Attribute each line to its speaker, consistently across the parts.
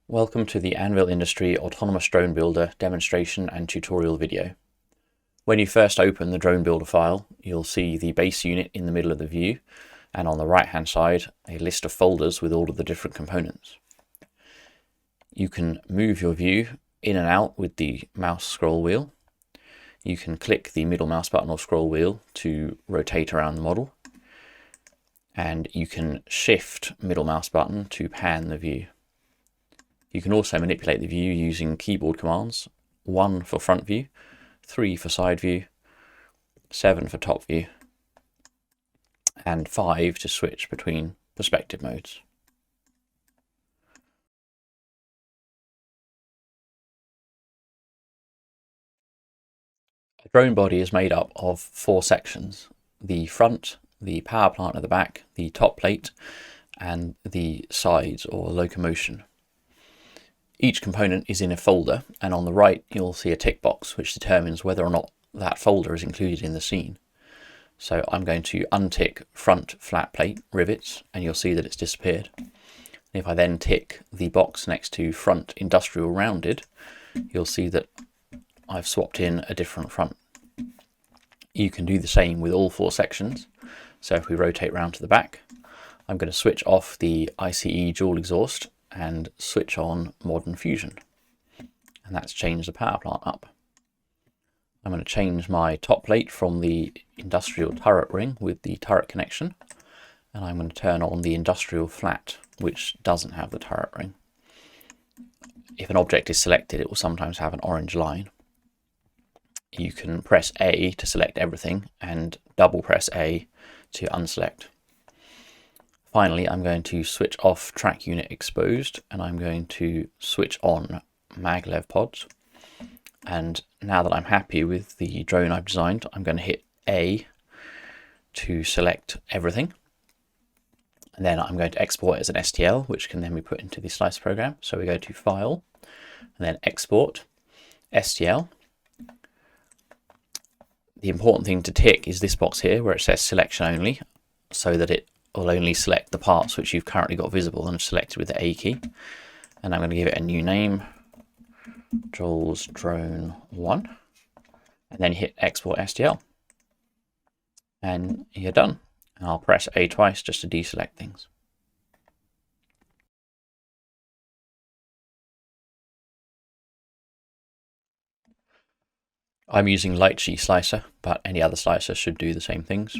Speaker 1: Welcome to the Anvil Industry Autonomous Drone Builder demonstration and tutorial video. When you first open the Drone Builder file, you'll see the base unit in the middle of the view, and on the right hand side a list of folders with all of the different components. You can move your view in and out with the mouse scroll wheel. You can click the middle mouse button or scroll wheel to rotate around the model, and you can shift middle mouse button to pan the view. You can also manipulate the view using keyboard commands, 1 for front view, 3 for side view, 7 for top view, and 5 to switch between perspective modes. A drone body is made up of 4 sections: the front, the power plant at the back, the top plate, and the sides or locomotion. Each component is in a folder, and on the right you'll see a tick box which determines whether or not that folder is included in the scene. So I'm going to untick front flat plate rivets, and you'll see that it's disappeared. If I then tick the box next to front industrial rounded, you'll see that I've swapped in a different front. You can do the same with all 4 sections. So if we rotate round to the back, I'm going to switch off the ICE dual exhaust and switch on modern fusion, and that's changed the power plant up. I'm going to change my top plate from the industrial turret ring with the turret connection, and I'm going to turn on the industrial flat, which doesn't have the turret ring. If an object is selected, it will sometimes have an orange line. You can press A to select everything and double press A to unselect. Finally, I'm going to switch off track unit exposed, and I'm going to switch on maglev pods. And now that I'm happy with the drone I've designed, I'm going to hit A to select everything. And then I'm going to export it as an STL, which can then be put into the slice program. So we go to File, and then Export, STL. The important thing to tick is this box here where it says Selection Only, so that it will only select the parts which you've currently got visible and have selected with the A key. And I'm going to give it a new name, Joel's Drone 1, and then hit Export STL. And you're done. And I'll press A twice just to deselect things. I'm using Light G Slicer, but any other slicer should do the same things.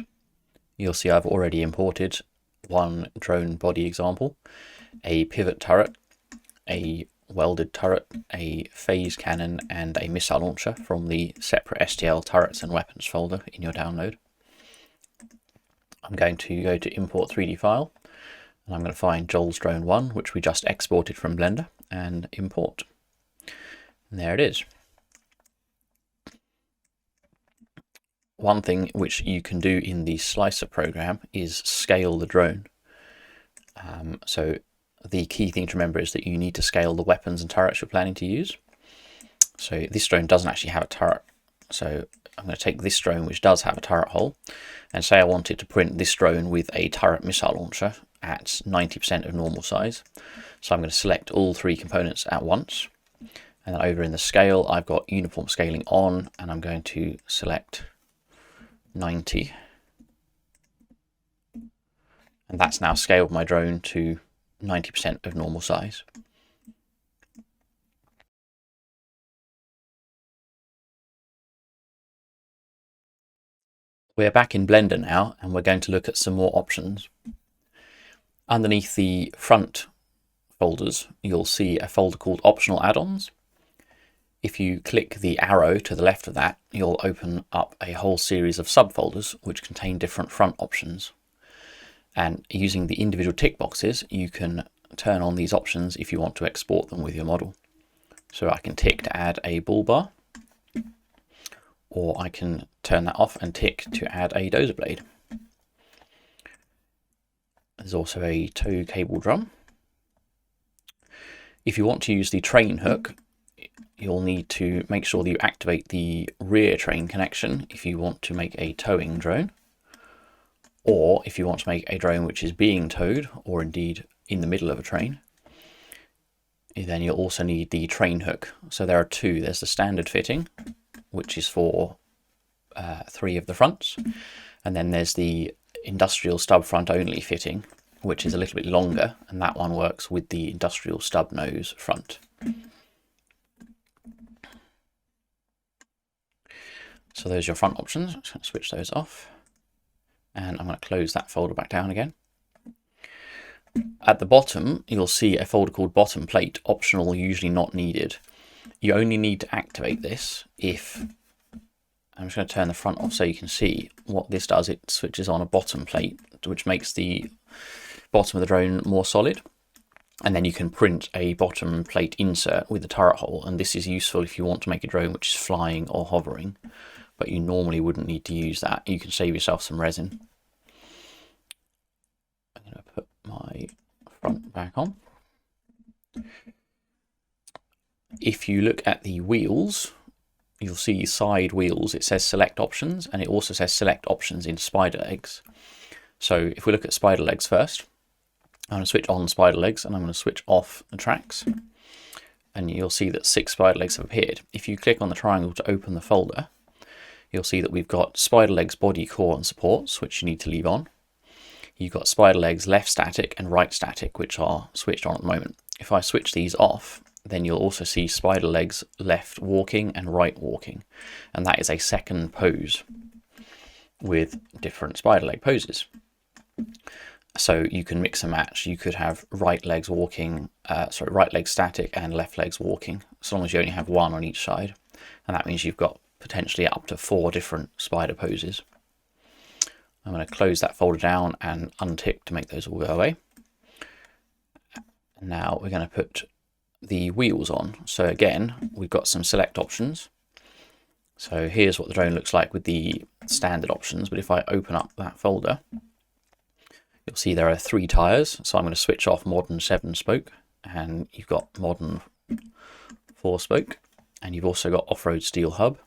Speaker 1: You'll see I've already imported one drone body example, a pivot turret, a welded turret, a phase cannon, and a missile launcher from the separate STL turrets and weapons folder in your download. I'm going to go to Import 3D File, and I'm going to find Joel's Drone 1, which we just exported from Blender, and import. And there it is. One thing which you can do in the slicer program is scale the drone. So the key thing to remember is that you need to scale the weapons and turrets you're planning to use. So this drone doesn't actually have a turret. So I'm going to take this drone, which does have a turret hole, and say I wanted to print this drone with a turret missile launcher at 90% of normal size. So I'm going to select all 3 components at once. And then over in the scale, I've got uniform scaling on, and I'm going to select 90, and that's now scaled my drone to 90% of normal size. We're back in Blender now, and we're going to look at some more options. Underneath the front folders, you'll see a folder called Optional Add-ons. If you click the arrow to the left of that, you'll open up a whole series of subfolders which contain different front options. And using the individual tick boxes, you can turn on these options if you want to export them with your model. So I can tick to add a bull bar, or I can turn that off and tick to add a dozer blade. There's also a tow cable drum. If you want to use the train hook, you'll need to make sure that you activate the rear train connection if you want to make a towing drone, or if you want to make a drone which is being towed, or indeed in the middle of a train. then you'll also need the train hook. So there are two. There's the standard fitting, which is for 3 of the fronts, and then there's the industrial stub front only fitting, which is a little bit longer, and that one works with the industrial stub nose front. So those are your front options. I'm just going to switch those off, and I'm going to close that folder back down again. At the bottom, you'll see a folder called bottom plate, optional, usually not needed. You only need to activate this if, I'm just going to turn the front off so you can see what this does. It switches on a bottom plate, which makes the bottom of the drone more solid. And then you can print a bottom plate insert with the turret hole. And this is useful if you want to make a drone which is flying or hovering, but you normally wouldn't need to use that. You can save yourself some resin. I'm going to put my front back on. If you look at the wheels, you'll see side wheels. It says select options, and it also says select options in spider legs. So if we look at spider legs first, I'm going to switch on spider legs, and I'm going to switch off the tracks, and you'll see that 6 spider legs have appeared. If you click on the triangle to open the folder, you'll see that we've got spider legs body, core and supports, which you need to leave on. You've got spider legs left static and right static, which are switched on at the moment. If I switch these off, then you'll also see spider legs left walking and right walking, and that is a second pose with different spider leg poses. So you can mix and match. You could have right legs walking, right leg static and left legs walking, as long as you only have one on each side, and that means you've got potentially up to 4 different spider poses. I'm going to close that folder down and untick to make those all go away. And now we're going to put the wheels on. So again, we've got some select options. So here's what the drone looks like with the standard options, but if I open up that folder, you'll see there are 3 tyres. So I'm going to switch off modern 7 spoke, and you've got modern 4 spoke, and you've also got off-road steel hub.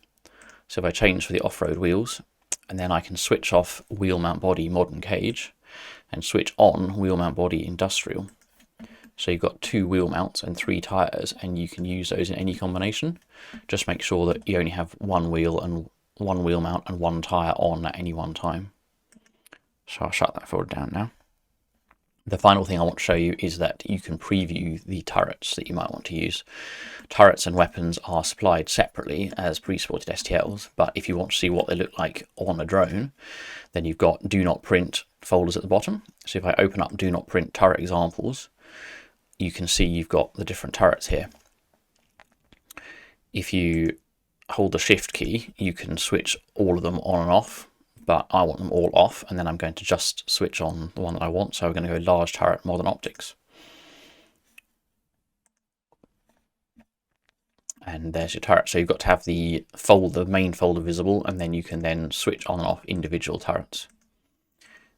Speaker 1: So if I change for the off-road wheels, and then I can switch off wheel mount body modern cage and switch on wheel mount body industrial. So you've got 2 wheel mounts and 3 tyres, and you can use those in any combination. Just make sure that you only have 1 wheel and 1 wheel mount and 1 tyre on at any one time. So I'll shut that folder down now. The final thing I want to show you is that you can preview the turrets that you might want to use. Turrets and weapons are supplied separately as pre-supported STLs, but if you want to see what they look like on a drone, then you've got do not print folders at the bottom. So if I open up do not print turret examples, you can see you've got the different turrets here. If you hold the shift key, you can switch all of them on and off, but I want them all off, and then I'm going to just switch on the one that I want. So we're going to go large turret, modern optics. And there's your turret. So you've got to have the folder, main folder visible, and then you can then switch on and off individual turrets.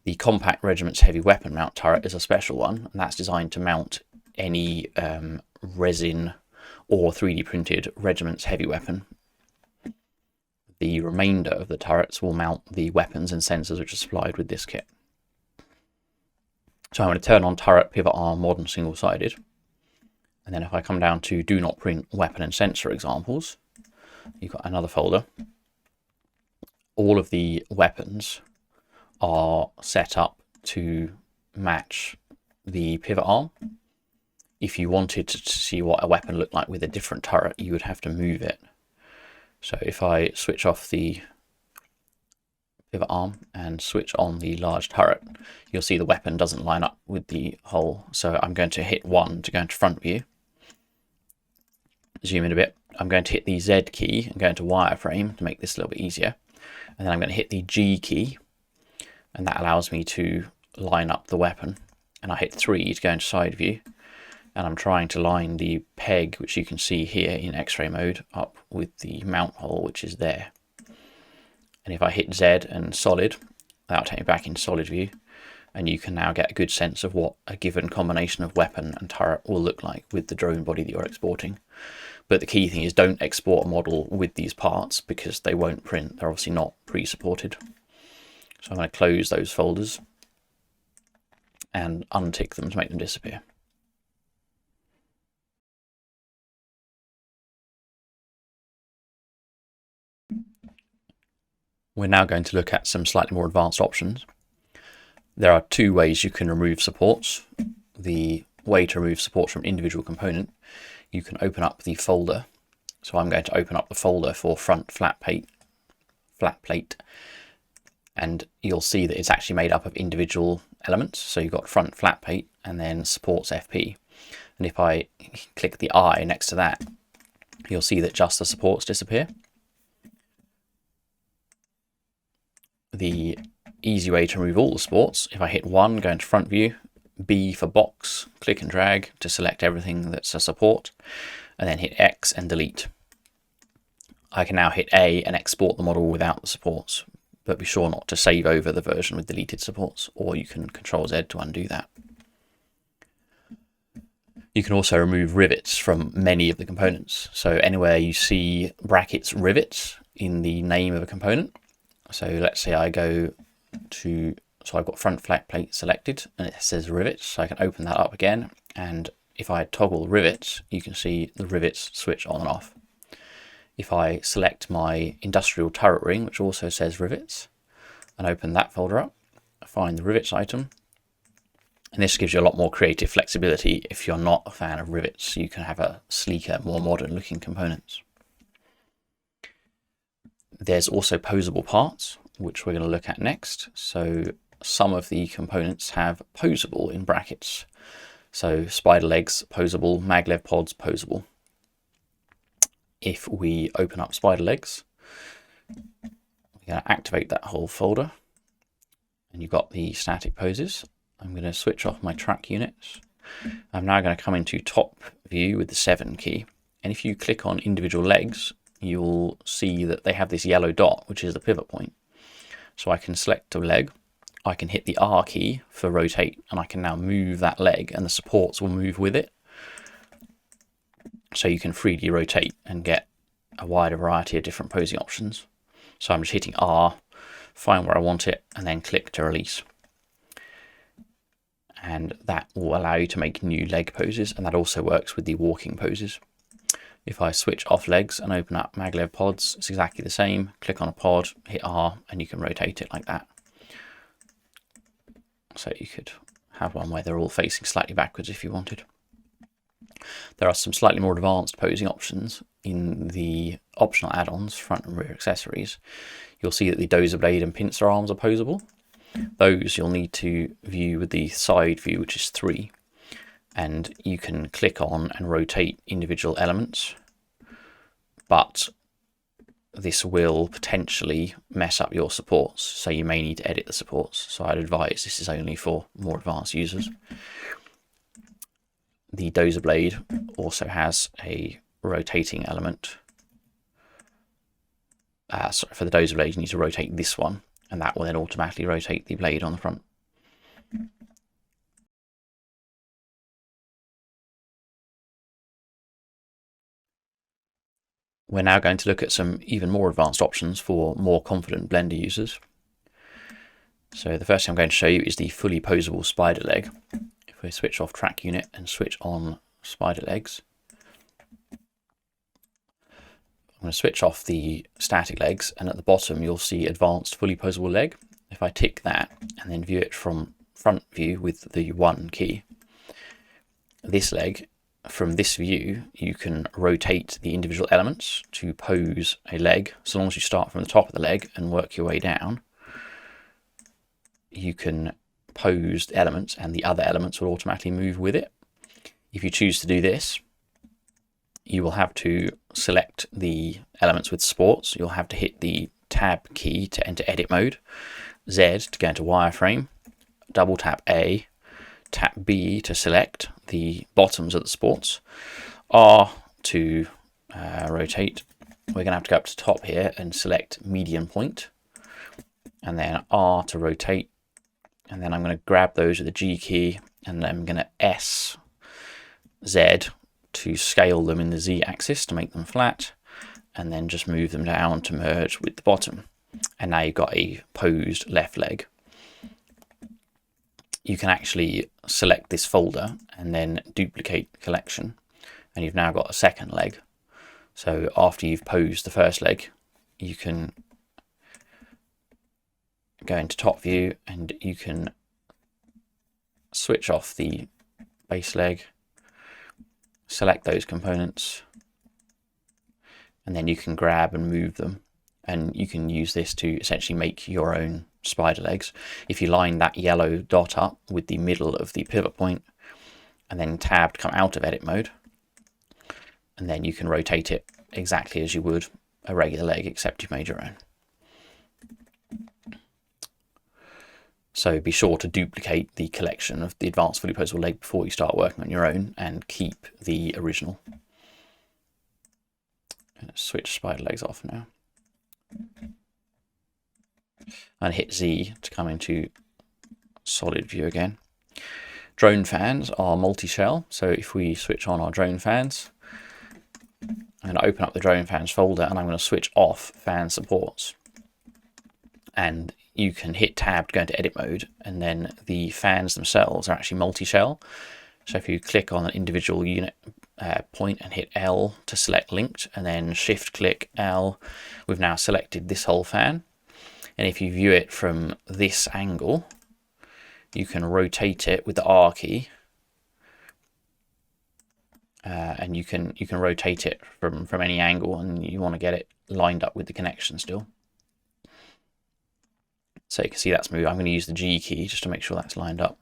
Speaker 1: The compact regiment's heavy weapon mount turret is a special one, and that's designed to mount any resin or 3D printed regiment's heavy weapon. The remainder of the turrets will mount the weapons and sensors which are supplied with this kit. So I'm going to turn on turret, pivot arm, modern single-sided. And then if I come down to do not print weapon and sensor examples, you've got another folder. All of the weapons are set up to match the pivot arm. If you wanted to see what a weapon looked like with a different turret, you would have to move it. So if I switch off the pivot arm and switch on the large turret, you'll see the weapon doesn't line up with the hole. So I'm going to hit 1 to go into front view. Zoom in a bit. I'm going to hit the Z key and go into wireframe to make this a little bit easier. And then I'm going to hit the G key, and that allows me to line up the weapon. And I hit 3 to go into side view. And I'm trying to line the peg, which you can see here in X-ray mode, up with the mount hole, which is there. And if I hit Z and solid, that'll take me back in solid view, and you can now get a good sense of what a given combination of weapon and turret will look like with the drone body that you're exporting. But the key thing is don't export a model with these parts because they won't print. They're obviously not pre-supported. So I'm going to close those folders and untick them to make them disappear. We're now going to look at some slightly more advanced options. There are two ways you can remove supports. The way to remove supports from individual component, you can open up the folder. So I'm going to open up the folder for front flat plate, and you'll see that it's actually made up of individual elements. So you've got front flat plate and then supports FP. And if I click the I next to that, you'll see that just the supports disappear. The easy way to remove all the supports, if I hit 1, go into front view, B for box, click and drag to select everything that's a support, and then hit X and delete. I can now hit A and export the model without the supports, but be sure not to save over the version with deleted supports, or you can Control Z to undo that. You can also remove rivets from many of the components. So anywhere you see brackets rivets in the name of a component, so let's say I go to, so I've got front flat plate selected and it says rivets, so I can open that up again, and if I toggle rivets, you can see the rivets switch on and off. If I select my industrial turret ring, which also says rivets, and open that folder up, find the rivets item, and this gives you a lot more creative flexibility if you're not a fan of rivets. You can have a sleeker, more modern looking components. There's also posable parts, which we're going to look at next. So some of the components have posable in brackets. So spider legs, posable, maglev pods, posable. If we open up spider legs, we're going to activate that whole folder, and you've got the static poses. I'm going to switch off my track units. I'm now going to come into top view with the 7 key. And if you click on individual legs, you'll see that they have this yellow dot, which is the pivot point. So I can select a leg, I can hit the R key for rotate, and I can now move that leg and the supports will move with it. So you can freely rotate and get a wider variety of different posing options. So I'm just hitting R, find where I want it, and then click to release. And that will allow you to make new leg poses, and that also works with the walking poses. If I switch off legs and open up maglev pods, it's exactly the same. Click on a pod, hit R, and you can rotate it like that. So you could have one where they're all facing slightly backwards if you wanted. There are some slightly more advanced posing options in the optional add-ons, front and rear accessories. You'll see that the dozer blade and pincer arms are posable. Those you'll need to view with the side view, which is 3. And you can click on and rotate individual elements, but this will potentially mess up your supports, so you may need to edit the supports. So I'd advise this is only for more advanced users. The dozer blade also has a rotating element. Sorry, for the dozer blade you need to rotate this one, and that will then automatically rotate the blade on the front. We're now going to look at some even more advanced options for more confident Blender users. So the first thing I'm going to show you is the fully posable spider leg. If we switch off track unit and switch on spider legs, I'm going to switch off the static legs, and at the bottom you'll see advanced fully posable leg. If I tick that and then view it from front view with the 1 key, this leg, from this view, you can rotate the individual elements to pose a leg. So long as you start from the top of the leg and work your way down, you can pose the elements and the other elements will automatically move with it. If you choose to do this, you will have to select the elements with supports. You'll have to hit the Tab key to enter edit mode, Z to go into wireframe, double tap A, tap B to select the bottoms of the supports, R to rotate. We're going to have to go up to top here and select median point, and then R to rotate, and then I'm going to grab those with the G key, and then I'm going to S, Z to scale them in the Z axis to make them flat, and then just move them down to merge with the bottom. And now you've got a posed left leg. You can actually select this folder and then duplicate the collection, and you've now got a second leg. So after you've posed the first leg, you can go into top view and you can switch off the base leg, select those components, and then you can grab and move them, and you can use this to essentially make your own spider legs. If you line that yellow dot up with the middle of the pivot point and then tab to come out of edit mode, and then you can rotate it exactly as you would a regular leg, except you've made your own. So be sure to duplicate the collection of the advanced fully posable leg before you start working on your own, and keep the original. Switch spider legs off now. And hit Z to come into solid view again. Drone fans are multi-shell, so if we switch on our drone fans, I'm going to open up the drone fans folder and I'm going to switch off fan supports. And you can hit tab to go into edit mode, and then the fans themselves are actually multi-shell. So if you click on an individual unit point and hit L to select linked, and then shift click L, we've now selected this whole fan. And if you view it from this angle, you can rotate it with the R key, and you can rotate it from any angle, and you want to get it lined up with the connection still. So you can see that's moved. I'm going to use the G key just to make sure that's lined up.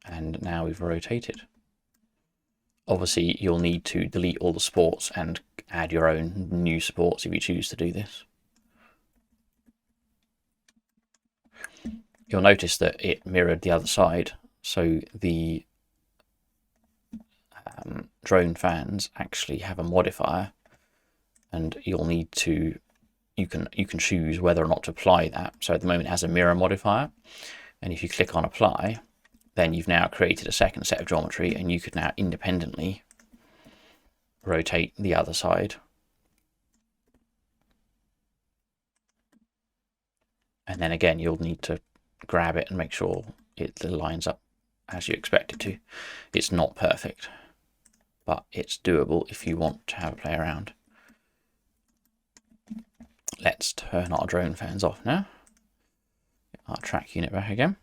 Speaker 1: And now we've rotated. Obviously, you'll need to delete all the supports and add your own new supports if you choose to do this. You'll notice that it mirrored the other side. So the drone fans actually have a modifier, and you'll need to, you can choose whether or not to apply that. So at the moment it has a mirror modifier, and if you click on apply, then you've now created a second set of geometry, and you could now independently rotate the other side. And then again, you'll need to grab it and make sure it lines up as you expect it to. It's not perfect, but it's doable if you want to have a play around. Let's turn our drone fans off now. Get our track unit back again.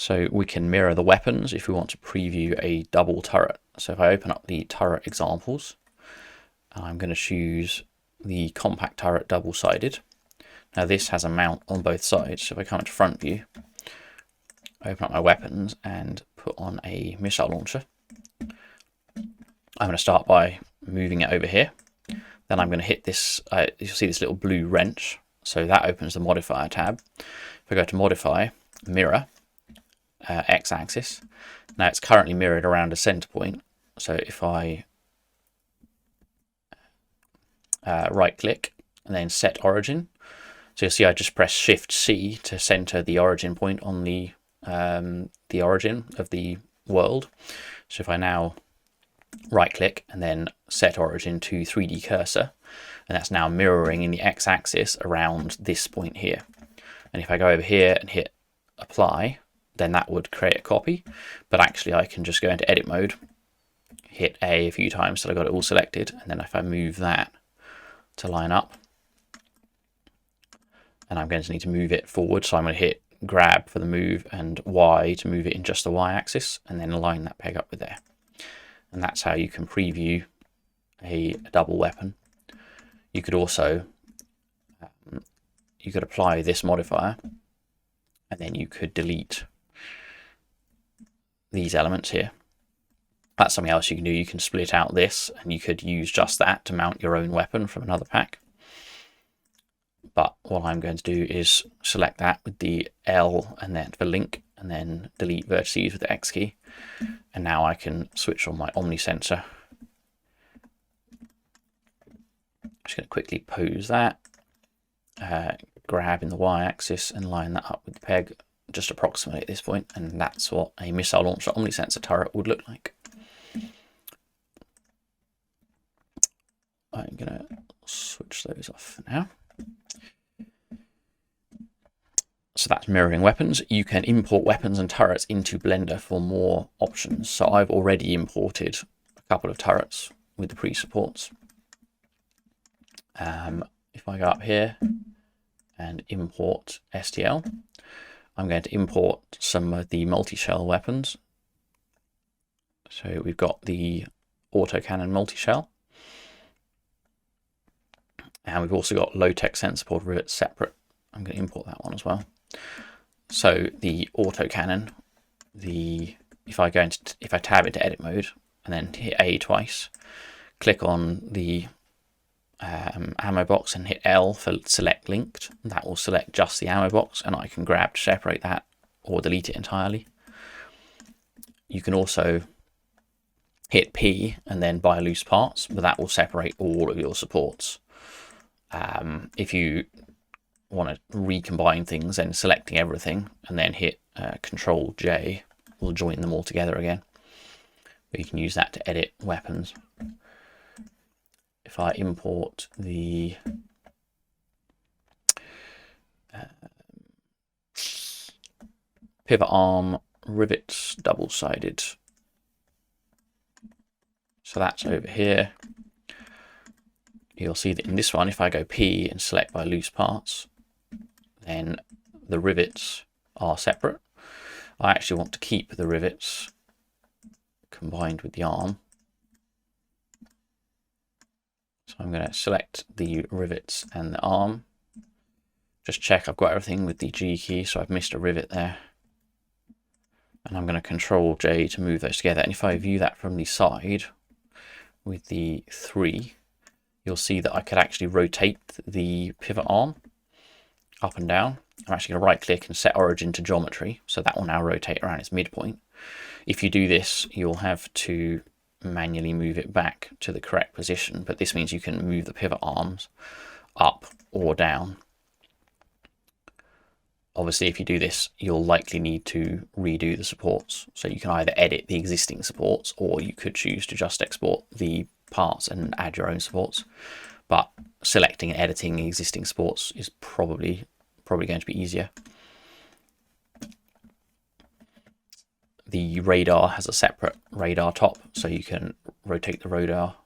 Speaker 1: So we can mirror the weapons if we want to preview a double turret. So if I open up the turret examples, I'm going to choose the compact turret double-sided. Now this has a mount on both sides. So if I come into front view, open up my weapons and put on a missile launcher, I'm going to start by moving it over here. Then I'm going to hit this, you'll see this little blue wrench. So that opens the modifier tab. If I go to modify, mirror, x-axis. Now it's currently mirrored around a center point. So if I right click and then set origin, so you'll see I just press Shift C to center the origin point on the origin of the world. So if I now right click and then set origin to 3D cursor, and that's now mirroring in the x-axis around this point here. And if I go over here and hit apply, then that would create a copy. But actually I can just go into edit mode, hit A few times till I got it all selected, and then if I move that to line up, and I'm going to need to move it forward, so I'm going to hit grab for the move and Y to move it in just the Y axis, and then align that peg up with there. And that's how you can preview a double weapon. You could also you could apply this modifier, and then you could delete these elements here. That's something else you can do. You can split out this, and you could use just that to mount your own weapon from another pack. But what I'm going to do is select that with the L and then for link, and then delete vertices with the X key. And now I can switch on my Omni sensor. I'm just going to quickly pose that, grab in the Y axis and line that up with the peg just approximately at this point, and that's what a missile launcher Omni sensor turret would look like. I'm going to switch those off for now. So that's mirroring weapons. You can import weapons and turrets into Blender for more options. So I've already imported a couple of turrets with the pre-supports. if I go up here and import STL, I'm going to import some of the multi-shell weapons. So we've got the autocannon multi-shell, and we've also got low-tech sensor board rivets separate. I'm going to import that one as well. So the autocannon, if I tab into edit mode and then hit A twice, click on the ammo box and hit L for select linked, that will select just the ammo box, and I can grab to separate that or delete it entirely. You can also hit P and then buy loose parts, but that will separate all of your supports. If you want to recombine things, then selecting everything and then hit Control J will join them all together again. But you can use that to edit weapons. If I import the pivot arm rivets double-sided, so that's over here. You'll see that in this one, if I go P and select by loose parts, then the rivets are separate. I actually want to keep the rivets combined with the arm. So I'm going to select the rivets and the arm. Just check I've got everything with the G key, so I've missed a rivet there. And I'm going to Control J to move those together. And if I view that from the side with the 3, you'll see that I could actually rotate the pivot arm up and down. I'm actually going to right click and set origin to geometry, so that will now rotate around its midpoint. If you do this, you'll have to manually move it back to the correct position, but this means you can move the pivot arms up or down. Obviously, if you do this, you'll likely need to redo the supports, so you can either edit the existing supports or you could choose to just export the parts and add your own supports, but selecting and editing existing supports is probably going to be easier. The radar has a separate radar top, so you can rotate the radar.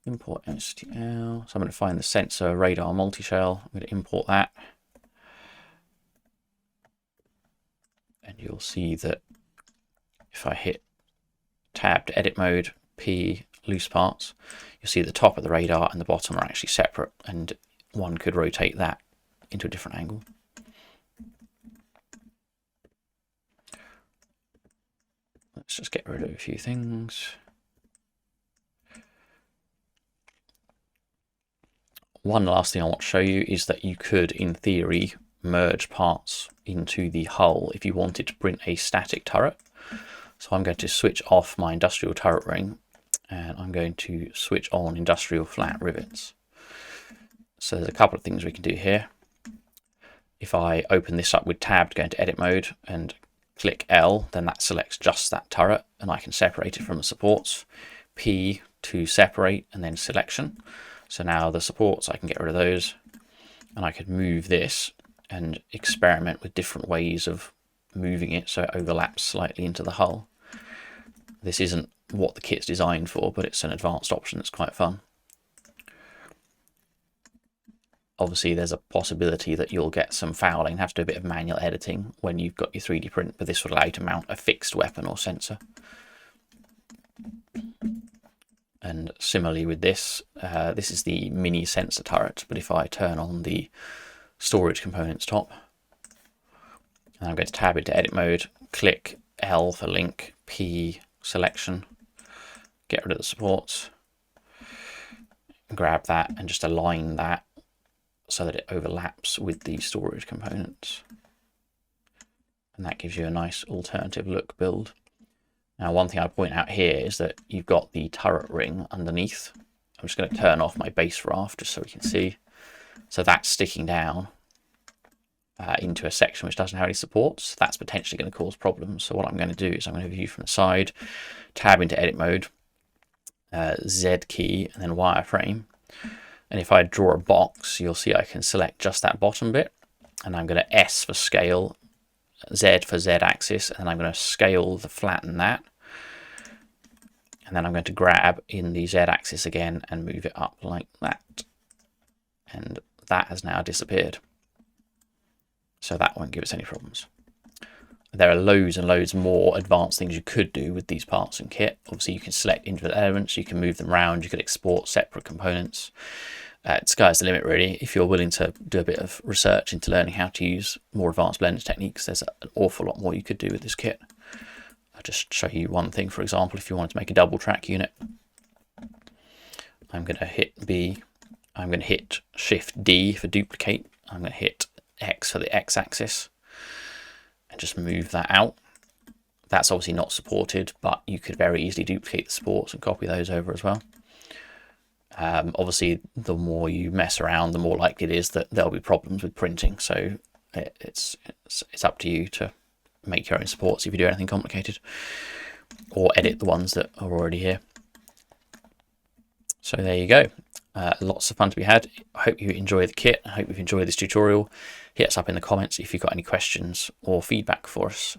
Speaker 1: Import STL. So I'm going to find the sensor radar multi-shell. I'm going to import that. And you'll see that if I hit tab to edit mode, P, loose parts, you'll see the top of the radar and the bottom are actually separate, and one could rotate that into a different angle. Let's just get rid of a few things. One last thing I want to show you is that you could, in theory, merge parts into the hull if you wanted to print a static turret. So I'm going to switch off my industrial turret ring and I'm going to switch on industrial flat rivets. So there's a couple of things we can do here. If I open this up with tab to go into edit mode and click L, then that selects just that turret and I can separate it from the supports. P to separate and then selection. So now the supports, I can get rid of those, and I could move this and experiment with different ways of moving it so it overlaps slightly into the hull. This isn't what the kit's designed for, but it's an advanced option that's quite fun. Obviously there's a possibility that you'll get some fouling and have to do a bit of manual editing when you've got your 3D print, but this would allow you to mount a fixed weapon or sensor. And similarly with this, this is the mini sensor turret, but if I turn on the storage components top, and I'm going to tab into edit mode, click L for link, P selection, get rid of the supports, grab that and just align that so that it overlaps with the storage components. And that gives you a nice alternative look build. Now, one thing I point out here is that you've got the turret ring underneath. I'm just going to turn off my base raft just so we can see. So that's sticking down into a section which doesn't have any supports. That's potentially going to cause problems. So what I'm going to do is I'm going to view from the side, tab into edit mode, Z key, and then wireframe. And if I draw a box, you'll see I can select just that bottom bit. And I'm going to S for scale, Z for Z axis, and then I'm going to scale to flatten that. And then I'm going to grab in the Z axis again and move it up like that. and that has now disappeared. So that won't give us any problems. There are loads and loads more advanced things you could do with these parts and kit. Obviously, you can select individual elements, you can move them around, you could export separate components. Sky's the limit, really. If you're willing to do a bit of research into learning how to use more advanced blender techniques, there's an awful lot more you could do with this kit. I'll just show you one thing, for example, if you wanted to make a double track unit. I'm going to hit B, I'm going to hit Shift D for duplicate, I'm going to hit X for the X axis, and just move that out. That's obviously not supported, but you could very easily duplicate the supports and copy those over as well. Obviously, the more you mess around, the more likely it is that there'll be problems with printing. So it's up to you to make your own supports if you do anything complicated, or edit the ones that are already here. So there you go. Lots of fun to be had. I hope you enjoy the kit. I hope you've enjoyed this tutorial. Hit us up in the comments if you've got any questions or feedback for us.